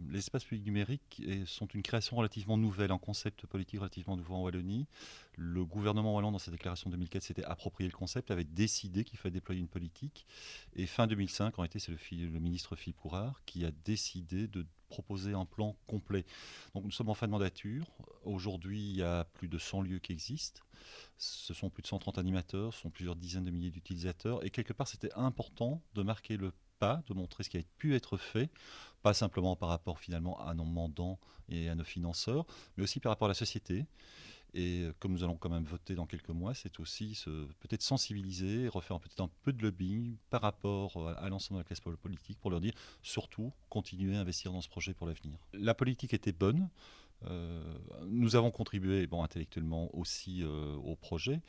Les espaces publics numériques sont une création relativement nouvelle, un concept politique relativement nouveau en Wallonie. Le gouvernement wallon, dans sa déclaration de 2004, s'était approprié le concept, avait décidé qu'il fallait déployer une politique. Et fin 2005, en été, c'est le ministre Philippe Courard qui a décidé de proposer un plan complet. Donc nous sommes en fin de mandature. Aujourd'hui, il y a plus de 100 lieux qui existent. Ce sont plus de 130 animateurs, ce sont plusieurs dizaines de milliers d'utilisateurs. Et quelque part, c'était important de marquer le pas, de montrer ce qui a pu être fait, pas simplement par rapport finalement à nos mandants et à nos financeurs, mais aussi par rapport à la société. Et comme nous allons quand même voter dans quelques mois, c'est aussi peut-être sensibiliser, refaire peut-être un peu de lobbying par rapport à l'ensemble de la classe politique pour leur dire surtout continuez à investir dans ce projet pour l'avenir. La politique était bonne. Euh, Nous avons contribué bon, intellectuellement aussi au projet.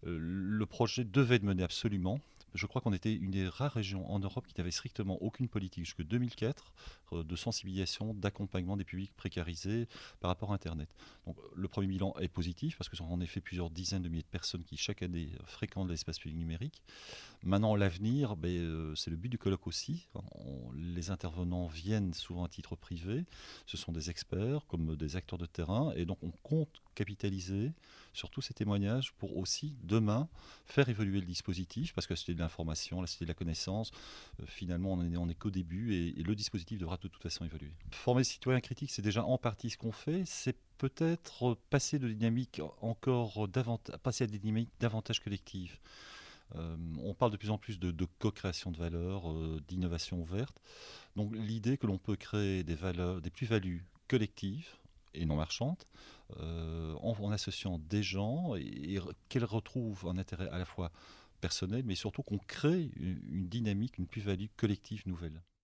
Le projet devait être mené absolument. Je crois qu'on était une des rares régions en Europe qui n'avait strictement aucune politique jusqu'en 2004 de sensibilisation, d'accompagnement des publics précarisés par rapport à Internet. Donc, le premier bilan est positif parce que ce sont en effet plusieurs dizaines de milliers de personnes qui chaque année fréquentent l'espace public numérique. Maintenant, l'avenir, c'est le but du colloque aussi. Les intervenants viennent souvent à titre privé. Ce sont des experts comme des acteurs de terrain. Et donc, on compte capitaliser sur tous ces témoignages pour aussi, demain, faire évoluer le dispositif. Parce que la cité de l'information, la cité de la connaissance, finalement, on est qu'au début et le dispositif devra de toute façon évoluer. Former les citoyens critiques, c'est déjà en partie ce qu'on fait. C'est peut-être passer de dynamique encore davantage, passer à des dynamiques davantage collectives. On parle de plus en plus de co-création de valeur, d'innovation ouverte. Donc l'idée que l'on peut créer des valeurs, des plus-values collectives et non marchandes, en associant des gens et qu'elles retrouvent un intérêt à la fois personnel, mais surtout qu'on crée une dynamique, une plus-value collective nouvelle.